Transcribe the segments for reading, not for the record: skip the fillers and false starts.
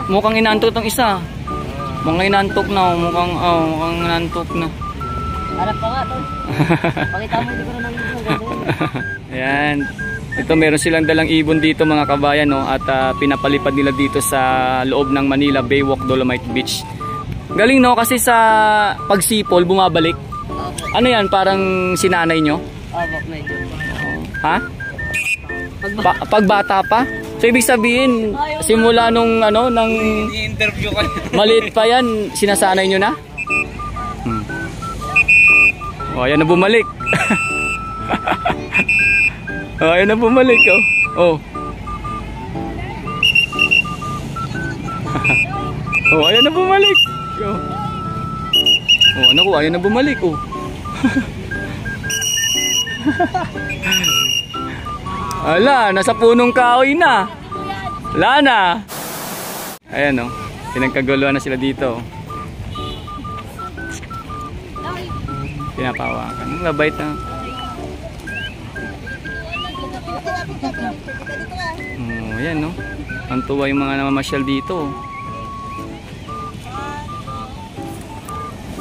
Mukhang inaantok tong isa. Mukhang inaantok na, mukhang inaantok na. Harap pa nga to. Pakita mo, hindi ko na Ayan. Ito, meron silang dalang ibon dito mga kabayan, no? At pinapalipad nila dito sa loob ng Manila Baywalk Dolomite Beach. Galing, no? Kasi sa pagsipol bumabalik. Ano yan, parang sinanay nyo? medyo. Ha? Pagbata pa? So ibig sabihin, simula nung nang i-interview ka. maliit pa yan, sinasanay nyo na? Oh, ayan na bumalik. Oh, ayan na bumalik, oh. Oh. Oh, ayan na bumalik. Oh. Oh, anak ko, ayan na bumalik, oh. Ala, nasa punong kahoy na. Wala na. Ayan, oh. Pinagkaguluhan na sila dito. Pinapawakan. Mabait na. Oh, ayan, no. Ang tuwa yung mga namamasyal dito.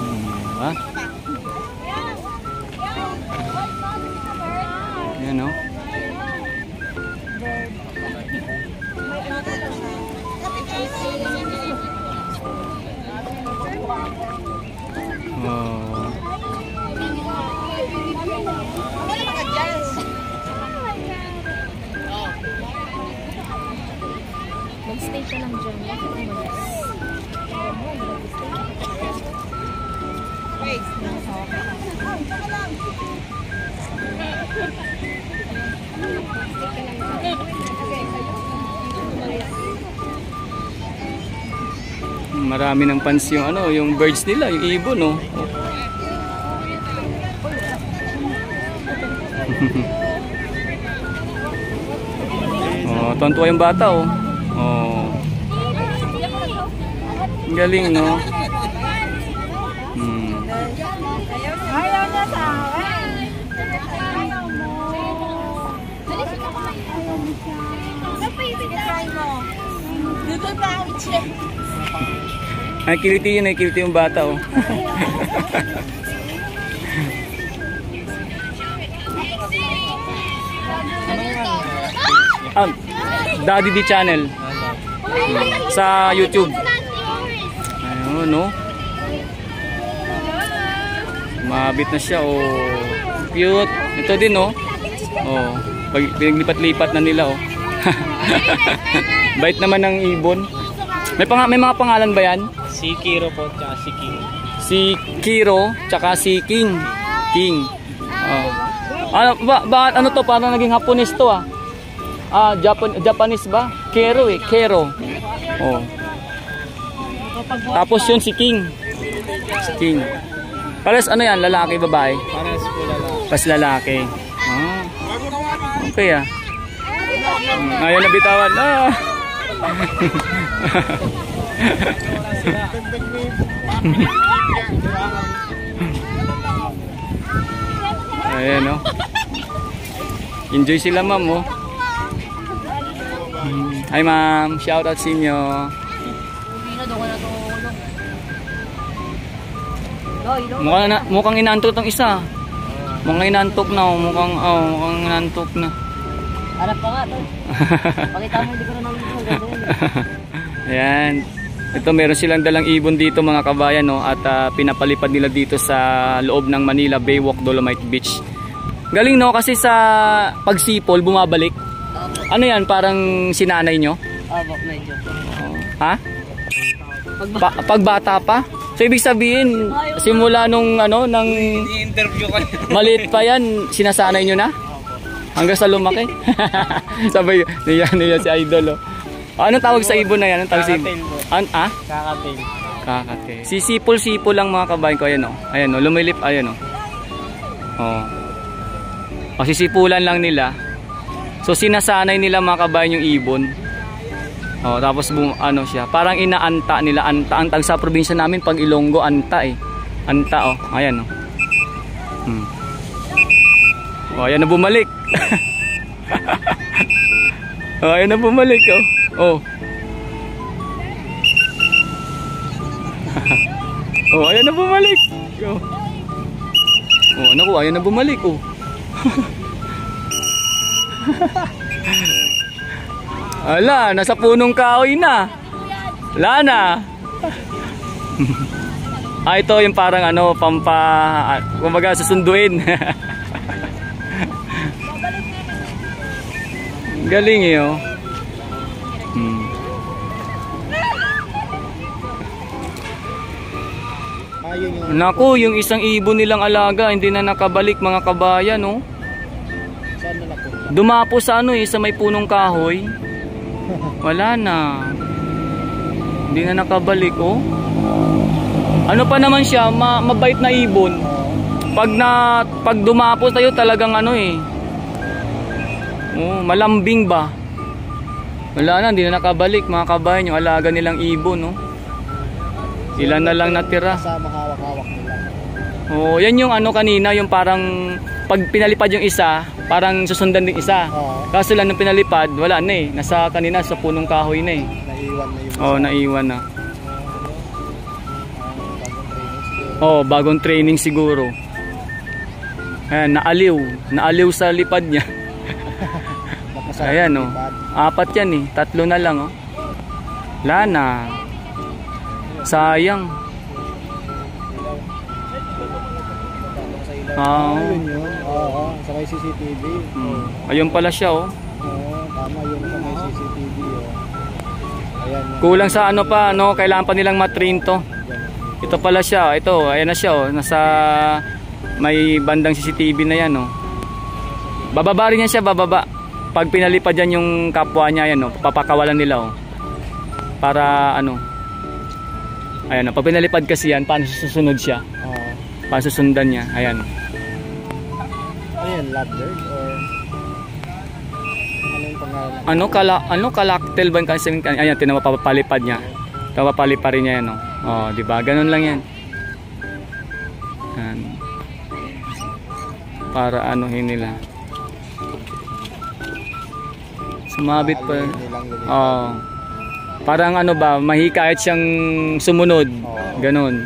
Diba? Ayan, no. Oh. Mag-stay ka lang dyan. Wait. Marami ng fans yung yung birds nila, yung ibon, no. Oh, tuwan-tuwa yung bata, oh. Oh. Galing, no. Ayaw na sa akin. Ayaw mo. Ayaw mo. Dito na ako check. Ay, kiliti yun, kiliti yung bata, oh. Daddy D channel sa YouTube. Ayun, no. Mabit na siya, oh. Cute. Ito din, no. Oh, pinaglipat-lipat na nila, oh. Bait naman ng ibon. May mga pangalan ba yan? Si Kiro po, tsaka si King. Si Kiro, tsaka si King. King. Oh. Ano to? Parang naging Hapones to, ah. Japanese ba? Kero, eh. Kero. Oh. Tapos yun si King. Si King. Pares ano yan? Lalaki, babae? Pares po lalaki. Pas lalaki. Ah. Okay, ah. Ayaw na bitawan. Ah. Ayan, no. Enjoy sila, ma'am, oh. Hi, ma'am. Shout out sa inyo. Mukhang inaantok tong isa. Mukhang inaantok na, oh. Mukhang inaantok na. Harap pa nga to. Pakita mo, hindi ko na Ayan. Ito, meron silang dalang ibon dito mga kabayan, no? At pinapalipad nila dito sa loob ng Manila Baywalk Dolomite Beach. Galing, no? Kasi sa pagsipol bumabalik. Ano yan? Parang sinanay nyo? medyo. Ha? Pagbata pa? So ibig sabihin, simula nung nang i-interview ka. maliit pa yan, sinasanay nyo na? Hanggang sa lumaki? Sabay, niya si Idol, oh. Anong tawag sa ibon na yan? Anong tawag sa ibon? Kakatail. Kakatail. Sisipol-sipol lang mga kabayan ko. Ayan, oh. Ayan, oh. Lumilip. Ayan, oh. Oh. O, sisipulan lang nila. So, sinasanay nila mga kabayan yung ibon. Oh, tapos, siya. Parang inaanta nila. Anta. Ang tag sa probinsya namin, pag Ilonggo, anta, eh. Anta, oh. Ayan, oh. Oh, ayan na bumalik. Oh, ayan na bumalik, oh. Oh. Oh, ayan na bumalik. Oh. Oh, naku, ayan na bumalik. Oh. Ala, nasa punong kahoy na. Wala na. Ito yung parang ano, kumbaga susunduin. Galing eh, oh. Naku, yung isang ibon nilang alaga hindi na nakabalik mga kabayan, no? Saan na napunta? Dumapo sa ano sa may punong kahoy. Wala na. Hindi na nakabalik, oh. Ano pa naman siya, mabait na ibon. Pag dumapo tayo talagang ano malambing ba? Wala na, hindi na nakabalik mga kabayan yung alaga nilang ibon, no? Ilan na lang natira. Kasama hawak-hawak nila. Oh, yan yung ano kanina, yung parang pag pinalipad yung isa, parang susundan din isa. Kaso lang nung pinalipad, wala na eh. Nasa kanina sa punong kahoy na eh. Naiwan na yung Oh, naiwan na. Oh, bagong training siguro. Ayan, naaliw sa lipad niya. Ayan, oh. 4 yan eh. 3 na lang, oh. Wala na. Sayang. Ayun yun. Oo, sa may CCTV. Ayun pala siya, oh. Oo, tama yun sa may CCTV. Ayan. Kulang sa ano pa, no? Kailangan pa nilang matrain to. Ito pala siya. Ito, ayan na siya, oh. Nasa may bandang CCTV na yan, oh. Bababa rin yan siya, bababa. Pag pinalipad yan yung kapwa niya, yan, oh. Papakawalan nila, oh. Para ano. Ayan, pag pinalipad kasi yan, paano susunod siya? Paano susundan niya? Ayan. Ayan, lovebird or anong pangalan? Kalaktel ba kasi? Ayan, tinapapalipad niya. Tinapapalipad rin niya yan, no? Oh, di ba? Ganun lang yan. Ayan. Para anuhin nila. Sumabit pa. Oh. Parang ano ba, mahikayat siyang sumunod. Ganon.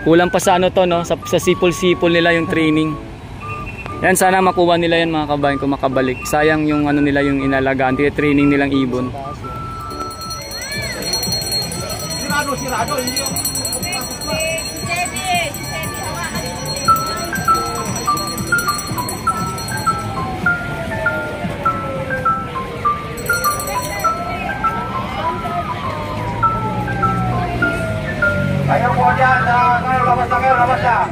Kulang pa sa ano to, no? Sa sipol-sipol nila yung training. Yan, sana makuha nila yan mga kabayan kung makabalik. Sayang yung ano nila, yung inalagaan, training nilang ibon. Sirado. Kayo po dyan, labas na.